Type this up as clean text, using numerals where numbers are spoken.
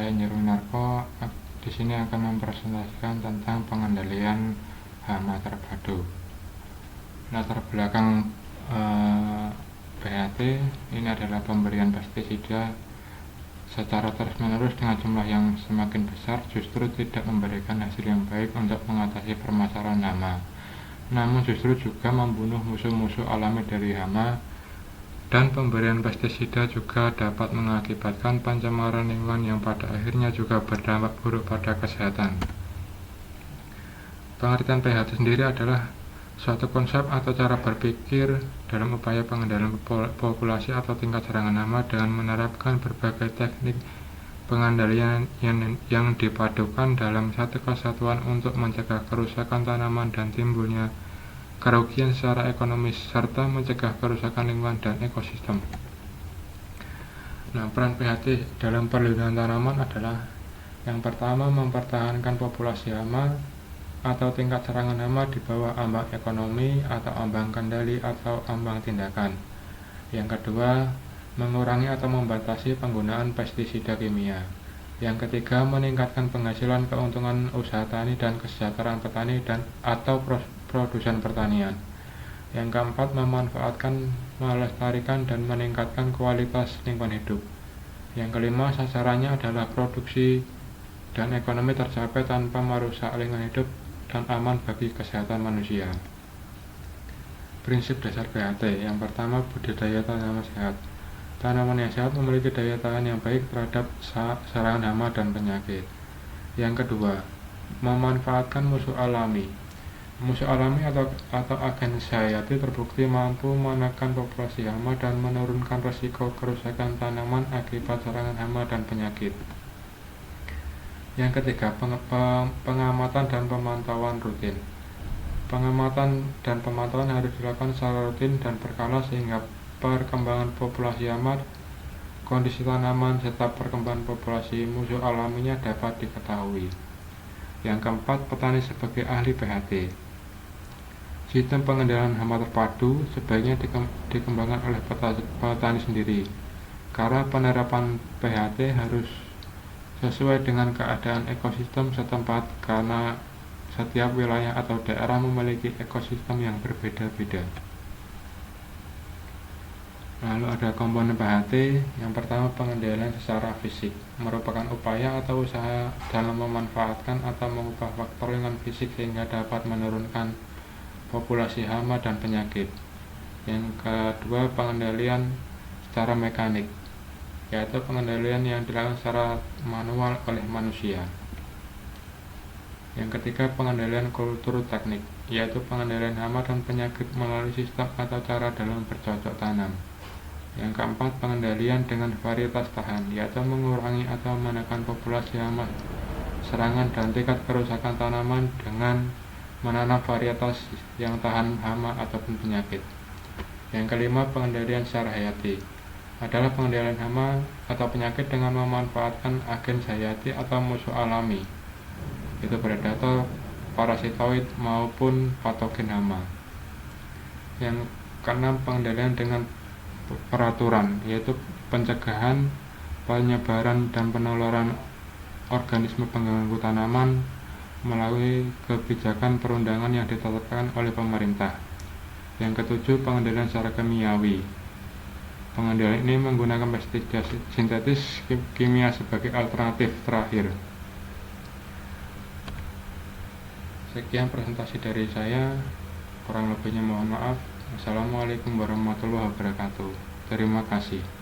saya Nirwinarko. Di sini akan mempresentasikan tentang pengendalian hama terpadu. Latar belakang PHT ini adalah pemberian pestisida secara terus-menerus dengan jumlah yang semakin besar justru tidak memberikan hasil yang baik untuk mengatasi permasalahan hama, namun justru juga membunuh musuh-musuh alami dari hama. Dan pemberian pestisida juga dapat mengakibatkan pencemaran lingkungan yang pada akhirnya juga berdampak buruk pada kesehatan. Pengertian PHT sendiri adalah suatu konsep atau cara berpikir dalam upaya pengendalian populasi atau tingkat serangan hama dengan menerapkan berbagai teknik pengendalian yang dipadukan dalam satu kesatuan untuk mencegah kerusakan tanaman dan timbulnya kerugian secara ekonomis serta mencegah kerusakan lingkungan dan ekosistem. Peran PHT dalam perlindungan tanaman adalah yang pertama, mempertahankan populasi hama atau tingkat serangan hama di bawah ambang ekonomi atau ambang kendali atau ambang tindakan. Yang kedua, mengurangi atau membatasi penggunaan pestisida kimia. Yang ketiga, meningkatkan penghasilan, keuntungan usaha tani dan kesejahteraan petani dan atau produsen pertanian. Yang keempat, memanfaatkan, melestarikan dan meningkatkan kualitas lingkungan hidup. Yang kelima, sasarannya adalah produksi dan ekonomi tercapai tanpa merusak lingkungan hidup dan aman bagi kesehatan manusia. Prinsip dasar PHT. Yang pertama, budidaya tanaman sehat. Tanaman yang sehat memiliki daya tahan yang baik terhadap serangan hama dan penyakit. Yang kedua, memanfaatkan musuh alami. Musuh alami atau agen hayati terbukti mampu menekan populasi hama dan menurunkan risiko kerusakan tanaman akibat serangan hama dan penyakit. Yang ketiga, pengamatan dan pemantauan rutin. Pengamatan dan pemantauan harus dilakukan secara rutin dan berkala sehingga perkembangan populasi hama, kondisi tanaman, serta perkembangan populasi musuh alaminya dapat diketahui. Yang keempat, petani sebagai ahli PHT. Sistem pengendalian hama terpadu sebaiknya dikembangkan oleh petani sendiri, karena penerapan PHT harus sesuai dengan keadaan ekosistem setempat karena setiap wilayah atau daerah memiliki ekosistem yang berbeda-beda. Lalu ada komponen PHT. Yang pertama, pengendalian secara fisik, merupakan upaya atau usaha dalam memanfaatkan atau mengubah faktor lingkungan fisik sehingga dapat menurunkan populasi hama dan penyakit. Yang kedua, pengendalian secara mekanik, yaitu pengendalian yang dilakukan secara manual oleh manusia. Yang ketiga, pengendalian kultur teknik, yaitu pengendalian hama dan penyakit melalui sistem atau cara dalam bercocok tanam. Yang keempat, pengendalian dengan varietas tahan, yaitu mengurangi atau menekan populasi hama, serangan dan tingkat kerusakan tanaman dengan menanam varietas yang tahan hama ataupun penyakit. Yang kelima, pengendalian secara hayati, adalah pengendalian hama atau penyakit dengan memanfaatkan agen hayati atau musuh alami, itu predator, parasitoid maupun patogen hama. Yang keenam, pengendalian dengan peraturan, yaitu pencegahan, penyebaran dan penularan organisme pengganggu tanaman melalui kebijakan perundangan yang ditetapkan oleh pemerintah. Yang ketujuh, pengendalian secara kimiawi. Pengendalian ini menggunakan pestisida sintetis kimia sebagai alternatif terakhir. Sekian presentasi dari saya, kurang lebihnya mohon maaf. Assalamualaikum warahmatullahi wabarakatuh. Terima kasih.